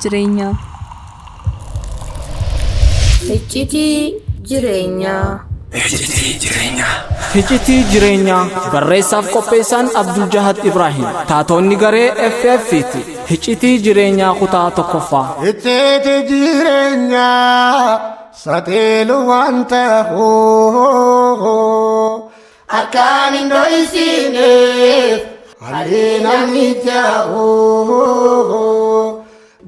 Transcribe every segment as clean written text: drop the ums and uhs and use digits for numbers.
jireenyaa. Iccitii jireenyaa. Iccitii jireenyaa barreessaaf qopheessaan Abdul Jahad Ibrahim taatonni garee FF'ti. Iccitii jireenyaa kutaa tokkoffaa. Iccitii jireenyaa sateelu waan ta'uuf akkaan hin dho'isineef haalli namni ta'u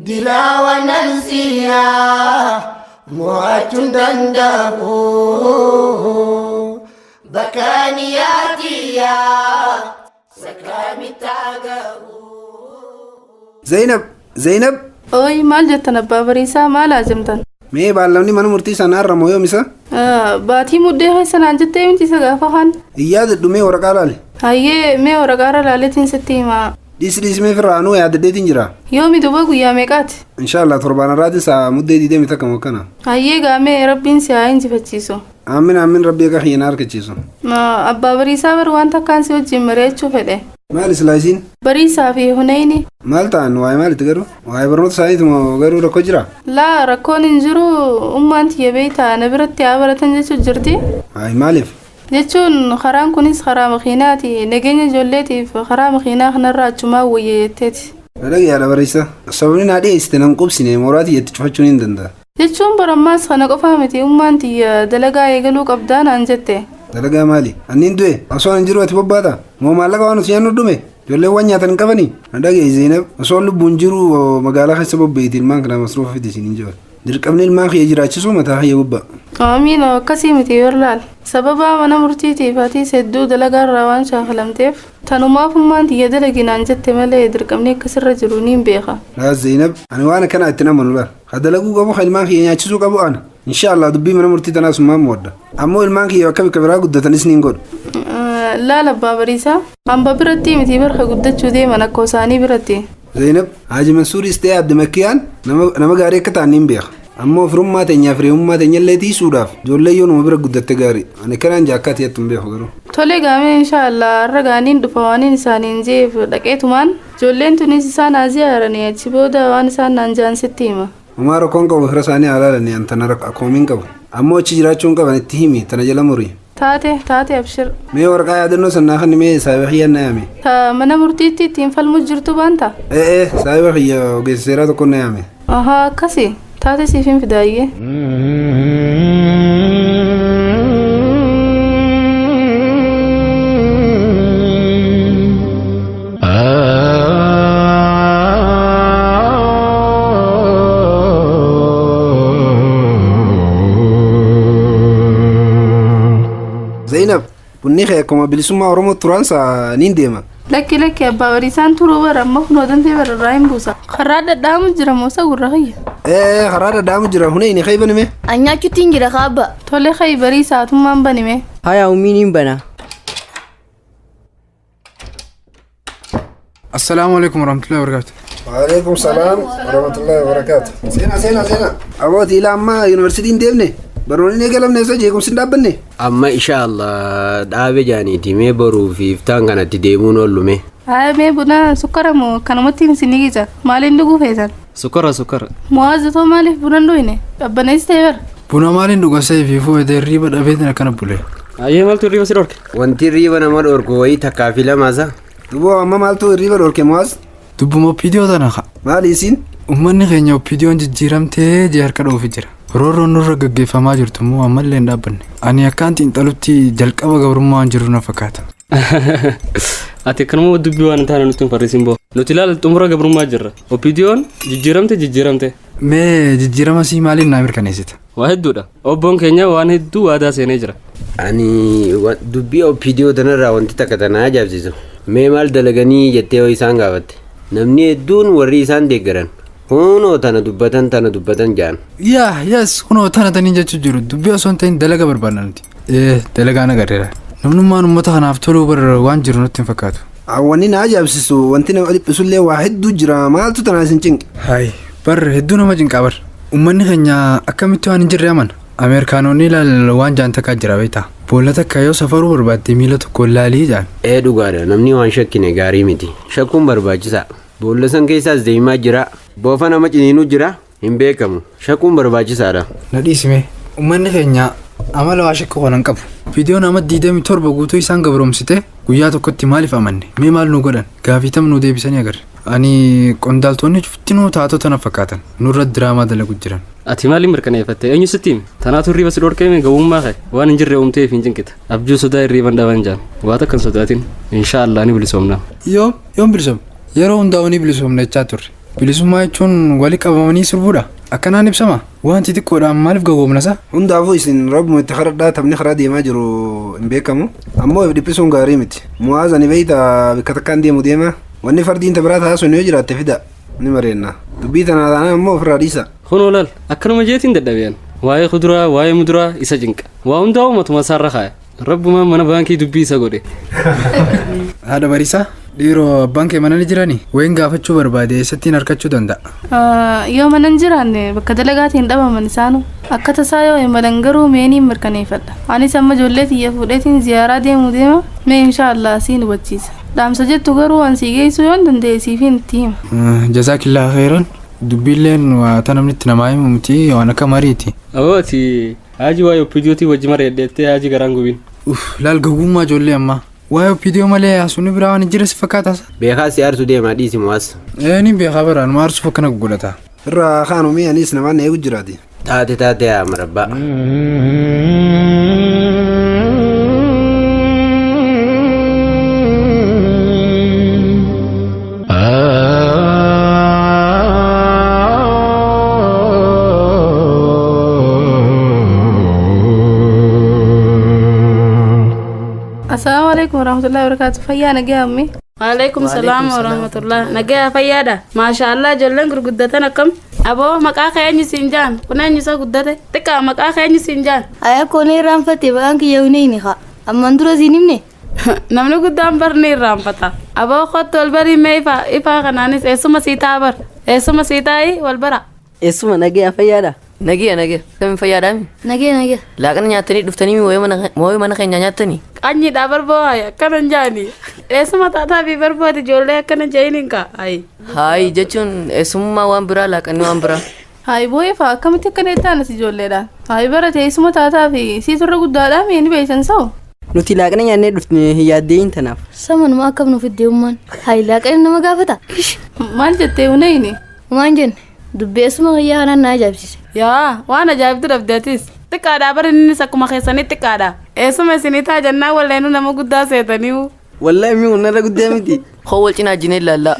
dilaawa nansiyaa mo'achuun danda'u bakkaaniyaatiyaa sakkaamitaa ga'u. Zainab. Oy maal jettan abbaa bariisaa maal ajamtan? Mee baallamni mana murtii sanaa irra moo yoomisa? Baatii muddee keessanaan jettee miti isa gaafa kan? Iyyaadadhu mee waraqaa laale? Hayyee mee waraqaa laaleetiin sitti himaa. Dhiismee firraanuu yaadaddeetiin jira. Yoomi duba guyyaa meeqaati? Inshaallah torbaan irraatiin saa muddee 20 takka mokkana. Hayyee gaamee rabbiin si haa injifachiisu. Aamin rabbii akka hiyyana harkachiisu. Abbaa bariisaa bar waan takkaan si wajjin mari'achuu fedhe. Maal islaasiin? Bariisaa fi Huneyni. Maal ta'an waa'ee maalitti garuu? Waa'ee barnoota isaaniitu moo garuu rakkoo jira? Laa rakkoon hin jiru ummaan tiyya beeytaa na biratti haa baratan jechuun jirti. Hayi maaliif? Jechuun karaan kunis karaa makiinaati nageenya ijoolleetiif karaa makiinaa kanarraa achumaa wayya jetteeti. Dhaqee yaada bariisa. Sababni naa dhiyeessite nan qubsine mooraatii itti cufachuun hin danda'a. Jechuun barammaas kana qofaa miti ummaan tiyya dalagaa eegaluu qabdaa naan jette. Dalagaa maali? Anniin du'e osoo hin jiru ati bobbaata. Moo maallaqa waan nuti nyaannu dhume? Ijoolleen waan nyaatan hin qabanii? Dhaqee Zainab osoo lubbuun jiru magaalaa keessa bobbeeti ilmaan kana masruufa fide isiniin jira. Dirqamni ilmaan kiyya jiraachisuu mataa kiyya gubbaa. Amiin akkasii miti yoo laal. Sababa mana murtiitiif ati hedduu dalagaa irraa waan shaakalamteef tanumaaf ummaan tiyya dalaginaan jette malee dirqamni akkasirra jiru niin beeka. Laa Zainab ani waan akkana itti namanu laal. Ha dalaguu qabu ha ilmaan kiyya nyaachisuu qabu ana. Inshaallah dubbii mana murtii tanaas ummaan moodda. Ammoo ilmaan kiyya bakka bikka biraa guddatanis niin godhu. Laal abbaa bariisaa hamba biratti miti barka guddachuu deeman akkoo isaanii biratti. Zainab Haji Mansuuris ta'ee Abdi Makkiyaan nama gaarii akka ta'an niin beeka. Ammoo firummaa teenyaa fi reemummaa teenyallee tiisuudhaaf ijoollee yoo nama bira guddatte gaarii. Ani kanaan jaakkaatti jettu hin beeku garuu. Tole gaamee inshaallah har'a gaaniin dhufa waaniin isaaniin jeef dhaqeetumaan ijoolleen tunis isaan haasiyaaran achi booda waan isaan naan jaan sitti hima. Homaa rakkoon qabu fira isaanii haalaalanii antana akkoomiin qabu. Ammoo achi jiraachuun qaban itti himi tana jala murii. Taate abshir. Mee waraqaa yaadannoo sannaa kan mee saayiba xiyyaan naayame. Mana murtiitti ittiin falmu jirtu baanta? Saayiba xiyya ogeessa seeraa tokko naayame. Ahaa akkasi taate siif hin fidaayyee. Zainab bunni kee akkuma bilisummaa Oromoo turaansa niin deema. Lakki abbaa bariisaan turuu bara amma kunoo dantee bararraa hin buusa. Karaa dhadhaamu jira moosa gurra kiyya. Karaa dhadhaamu jira Huneyni kee banime. Anyaachuutti hin jira kaabba. Tole kee bariisaatummaan banime. Haya ummiin hin bana. Assalamu alaikum warahmatullahi wabarakatuh. Waalaikum salaam warahmatullahi wabarakatuh. Seena. Abooti ilaa amma yuunivarsiitiin deemne. Baroonni eegalamne isa jeequmsi hin dhaabbanne. Amma inshaallah dhaabe jaaniiti mee boruu fi iftaan kanatti deemuun oollume. Mee buna sukkara moo kanumatti hin sinigija maaliin dhuguu feetan? Sukkara. Muwaazatoo maaliif buna hin dhuyne? Qabbanees ta'e bara. Buna maaliin dhugasee fi fuudhee riiba dhabeetiin akkana bulee. Ayyee maaltu riiba si dhorke? Wanti riiba nama dhorku wayii takkaa fi lamaasa. Duboo amma maaltu riiba dhorke Muwaaz? Dubbuma opiidiyoo tana kaa. Maali isiin? Uummanni keenya opiidiyoon jijjiiramtee jee harka dhoofi jira. Roorroon nurra gaggeeffamaa jirtu immoo ammallee hin dhaabbanne. Ani akkaan xiinxalutti jalqaba gabrummaa waan jiru na fakkaata. Ati akkanuma dubbii waan taane nutti hin farrisin boo. Nuti ilaala xumura gabrummaa jirra. Opiidiyoon jijjiiramte. Mee jijjiirama sii maaliin naa mirkaneessita? Waa hedduudha. Obboon keenya waan hedduu waadaa seenee jira. Ani dubbii opiidiyoo tanarraa wanti takka tanaa ajaa'ibsiisu. Mee maal dalaganii jettee yoo isaan gaafatte. Namni hedduun warri isaan deeggaran. Kunoo tana dubbatan jaan. Yes kunoo tana tanii jechuun jiru dubbii osoo hin ta'in dalaga barbaadna nuti. Dalagaa nagarreera. Namnummaan uummata kanaaf toluu bara waan jiru nutti hin fakkaatu. Wanni na ajaa'ibsiisu wanti nama dhiphisullee waa hedduu jira maaltu tanaa isin cinqe. Hayi barra hedduu nama cinqaa bara. Uummanni keenya akkamitti waan hin jirre amana. Ameerikaanonni ilaal waan jaan takkaa jira beektaa. Boolla takka yoo safaruu barbaadde miila tokko laalii jaan. Dhugaadha namni waan shakkine gaarii miti. Shakkuun barbaachisaa. Boolla san keessaas deemaa jira. Boofa nama ciniinuu jira hin beekamu. Shakuun barbaachisaadha. Na dhiisime. Uummanni keenya amala waa shakka waan qabu. Viidiyoon amma 27 guutuu isaan gabroomsite guyyaa tokkotti maaliif amanne? Mee maal nu godhan? Gaafii tam nu deebisanii agarre. Ani qondaaltonni cuftinuu taatota na fakkaatan. Nurra diraamaa dalagu jiran. Ati maaliin mirkaneeffatte? Eenyu sitti hime? Tanaatu hirriiba si dhorkee gabummaa ka'e. Waan hin jirre uumteef hin cinqita. Abjuu sodaa hirriiban dhaban jaan. Waa takkan sodaatin. Inshaallah ni bilisoomna. Yoom bilisoom? Yeroo hundaa'u ni bilisoomna jechaa turre. Bilisummaa jechuun walii qabamanii sirbuudha. Akkanaan ibsama. Wanti xiqqoodhaan maaliif gagoomnasa? Hundaafuu isin rabbuma itti karadhaa taphni karaa deemaa jiru hin beekamu. Ammoo if dhiphisuun gaarii miti. Mu'aaza ni beeyta bakka takkaan deemu deema. Wanni fardiin tabiraa taasisu yoo jiraatte fida ni mareenna. Dubbii tanaa taanaan ammoo ofirraa dhiisa. Kun olaal akkanuma jeetiin dadhabeen. Waa'ee kuduraa, waa'ee muduraa isa cinqa. Waa hundaa uummatuma isaarra kaaya. Rabbuma mana baankii dubbii isa godhe. Haadha bariisaa dhiiroo abbaan kee mana ni jiranii? Wayin gaafachuu barbaade eessattiin harkachuu danda'a? Yoo mana hin jiraanne bakka dalagaatiin dhabaman isaanu akka tasaa yoo imalan garuu meeniin mirkaneeffadha. Anis amma ijoollee xiyya fuudheetiin ziyaaraa deemu deema mee inshaallah siin hubachiisa. Dhaamsa jettu garuu ansii geessuu yoon danda'e siifiin itti hima. Jazaakillaa khairan. Dubbiilleen waa ta namni itti namaa himu miti waan akka mariiti. Awooti haji waa'ee opiidiyootii wajji mareeddeettee haji garaan gubiin. Laal gowwummaa ijoollee ammaa. Waa'ee opiidiyoo malee haasuni biraa waan hin jirre si fakkaataas. Beekaa si aarsu deemaa dhiisi mu'aas. Ni beekaa baraan maarsuuf akkana gugudhata. Irraa kaanumii anis namaan eegu jiraati. Taate yaa marabbaa. Assalamualaikum warahmatullahi wabarakatuh. Fayyaa nagaya ammi. Waalaikum salaam warahmatullah. Nagaya fayyaadha. Maashaallah ijoolleen gurguddatan akkam. Aboo maqaa keenyu siin jaan. Kun eenyu isa guddate? Xiqqaa maqaa keenyu siin jaan. Aya koonee irraanfatte ba'aan kiyya huneyni haa. Amman dura siin himne. Namni guddaan barni irraanfata. Aboo kottu wal barii mee ifaa kanaanis eessuma siitaa bar. Eessuma siitaayi wal bara. Eessuma nagaya fayyaadha. Nagaya. Kami fayyaadhaami? Nagaya. Laaqana nyaatanii dhuftanii moo'ee mana keenya nyaattanii? Qanyiidhaa barboo'aa akkanan jaani. Eessuma taataa fi barbooti ijoollee akkana jeeniin kaa. Haayi jechuun eessummaa waan biraa laaqanii waan biraa. Haayi boo'ee fa'aa akkamitti akkana ittaanas ijoolleedhaan. Haayi barate eessuma taataa fi siiturra guddaadhaa meeni beeysan sa'u. Nuti laaqana nyaannee dhufne hin yaaddeeyin tanaaf. Samanuma akkam nuuf iddeemmaan. Haayi laaqana nama gaafata. Maal jettee huneyni? Waan jenne dubbeessuma guyyaa kanaan na ajaa'ibsiise. Yaa waan ajaa'ibtu dhabdeetis. Xiqqaadhaa bari innis akkuma keessanii xiqqaadha. Eessuma isinii taa jennaa walleenu nama guddaa seetaniiwu. Wallahi mi hunarra guddaa miti. Koo wal cinaa jinee ilaallaa.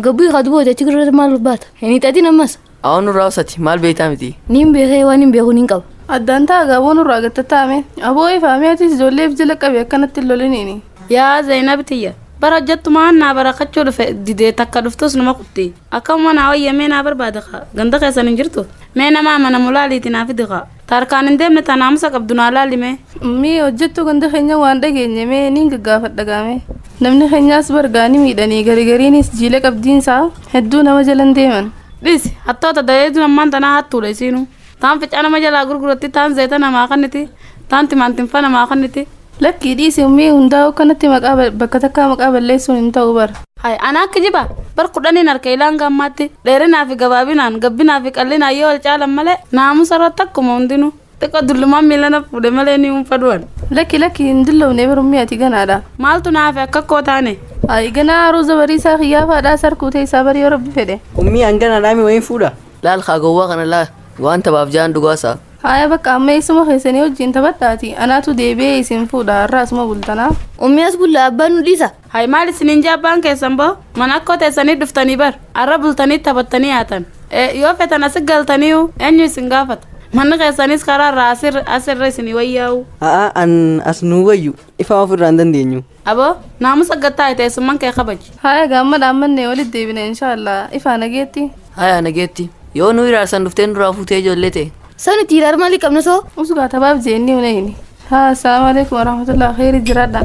Gabbii haa dubboote achi gurra maal barbaata? Hin hiixatiin ammas. Awwan nurraa usati maal beektaa miti. Niin beekee waan hin beeku niin qaba. Addaan ta'a gaaboo nurraa gattataame. Aboo ifaamee atis ijoolleef jala qabe akkanatti loliniini. Yaa Zainab tiyya. Bara hojjettumaan naa barakachuu dhufe didee takka dhuftus nama qutti. Akkuma naa wayyamee naa barbaade kaa. Ganda keessan hin jirtu. Mee nama amana mulaaliitii naa fidi kaa. Tarkaan hin deemne tanaamusa qabdu naa laalime. Mii hojjettu ganda keenya waan dhageenye mee niin gaggaafadha gaame. Namni keenyaas bargaanii miidhanii garigariinis jiilee qabdiinsaa hedduu nama jalan deeman. Dhisi hattoota dayeetu ammaan tanaa hattuudha isiinu. Taan ficaa nama jalaa gurguratti taan zayita namaa kanniti. Taan timaantinfa namaa kanniti. Lakkii dhiisi ummii hundaa'u kanatti bakka takkaa maqaa balleessuun hin ta'u bara. Hai ana akka jiba bar kudhaniin harka ilaan gammaatti dheerinaa fi gabaabinaan gabbinaa fi qallinaa yoo wal caalan malee naamusa irratti akkuma hundinuu xiqqoo dullumaan miila na fuudhe malee ni hunfaduwan. Lakki hin dulloomne barummii ati ganaadha. Maaltu naafe akka koo taane? Hai ganaa aruuza bariisaa xiyyaafaadhaa sarkuutee isaa barii yoo rabbi fedhe. Ummii hanganaadhaa mi wayin fuudha. Laal kaagowwaa kana laal waan tabaaf jaan dhugaasaa. Haya bakka amma eessuma keessanii wajjin taphadhaati anaatu deebi'ee isin fuudha har'a asuma bultanaa. Ummiyaas bulla abbaan nu dhiisa. Hai maal isiniin jaabbaan keessan boo mana akkoo teessanii dhuftanii bar har'a bultanii taphattanii haatan. Yoo fetan asi galtaniiyu eenyu isin gaafata. Manni keessanis karaa irraa asirra isinii wayyaa'u. An as nuu wayyu ifa ofirraa hin dandeenyu. Aboo naamusa gattaa teessummaan kee kabaji. Haya gaamma dhaammannee walitti deebina inshaallah ifaa nageetti. Haya nageetti yoo nu iraarsan dhufteen duraa fuutee ijoollee ta'e. Sani tiiraar maali qabna soo? Usugaa tabaaf jeenni hunayni. Haa assalamu alaikum warahmatullahi khairii jiraadha.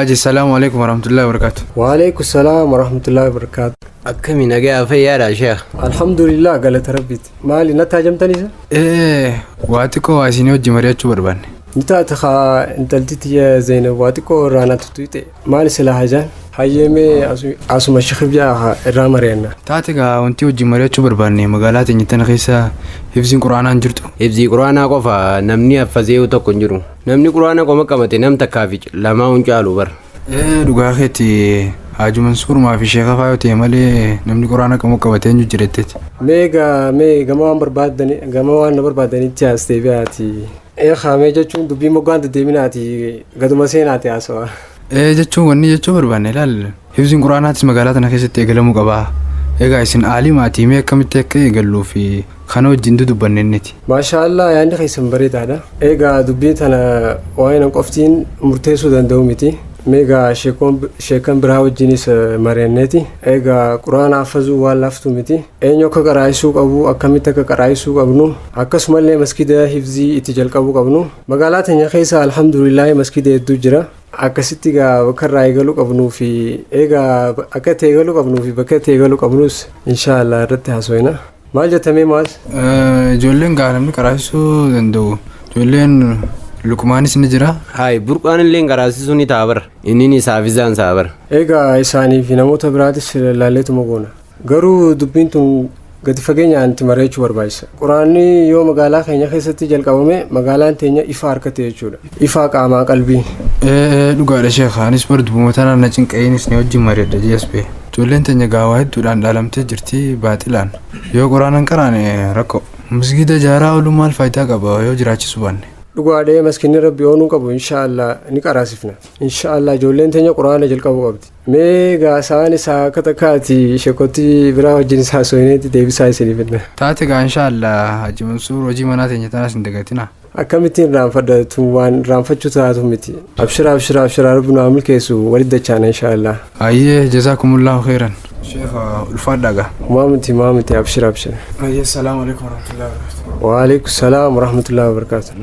حاجة السلام عليكم ورحمة الله وبركاته. وعليكم السلام ورحمة الله وبركاته. akkami nagaa fayyaadha sheekh الحمد لله قالت ربيت مالي نتاجمتني واتكو واسيني وجي مريتشو بربان نتا تخا انت التي يا زينب واتكو رانا تتويتي مالي سلاح جان hayyeme asuma shikhibiya irraa mari'anna taatiga wanti wajji mari'achuu barbaanne magaalaa teenyatan keessa hifziin quraanaan jirtu hifzii quraanaa qofa namni affazee tokko hin jiru namni quraana qoma qabate nam takkaafi lamaa hun caalu bar dhugaa keetti Haji Mansuur maa fi sheekha faayote malee namni quraana qabu qabatee hin jiretteeti mee gama waan barbaadanitti haastee biyaati khamee jechuun dubbii moggaan deddeeminaati gaduma seenaati haasawaa jechuun wanni jechuu barbaanne ilaal hifziin quraanaatis magaalaa tana keessatti eegalamuu qaba egaa isin aalimaati mee akkamitti akka eegalluu fi kana wajjin dubbanne inniti maashaallah yaanni keessan bareedaadha egaa dubbii tana waa'ee qoftiin murteessuu danda'u miti meegaa sheekan biraa wajjinis mari'anneeti egaa quraana hafazuu waan laaftu miti eenyu akka qaraa'isuu qabu akkamitti akka qaraa'isuu qabnu akkasumallee maskida hifzii itti jalqabuu qabnu magaalaa teenya keessa alhamdulillah maskida hedduu jira akkasitti gaa bakka irraa eegaluu qabnuu fi egaa akka itti eegaluu qabnuu fi bakka itti eegaluu qabnus inshaallah irratti haasofna maal jettamee maal ijoolleen gaa namni qaraa'isuu danda'u ijoolleen luqmaanis ni jira hayi burqaan illee qaraasisuu ni ta'a bar inni saafizaan isaa bar egaa isaanii fi namoota biraatis laalleetuma goona garuu dubbiin tun gadi fageenyaan itti mari'achuu barbaachisa quraanni yoo magaalaa keenya keessatti jalqabame magaalaan teenya ifa harkate jechuudha ifa qaamaa qalbii dhugaadha sheekha anis bar dubbumata naanna cinqa'iinis ni wajjin mari'adha gsp ijoolleen teenya gaawaa hedduudhaan dhaalamtee jirti baaxilaan yoo quraanan qaraane rakkoo masgida jaaraa ooluu maal faayidaa qaba yoo jiraachisu baanne dhugaadhee maskinni rabbi oonuu qabu inshaallah ni qaraasifna inshaallah ijoolleen teenya quraana jalqabuu qabdi mee gaasaan isaa akka takkaati sheekotti biraa wajjin isaa sooyineetti deebisaa isinii fidna taate gaa inshaallah Haji Mansuur hojii manaa teenya tanaas hin dagatina akkamittiin raanfadhatu waan raanfachuu taatu miti abshira rabbi nu milkeessu walitti dachaana inshaallah ayyee jazaakumullahu khairan sheekha ulfaadhaga maamiti abshira ayyee assalaamu alaikum warahmatullahi wabarakatuh wa alaikum salaam warahmatullahi wabarakatuh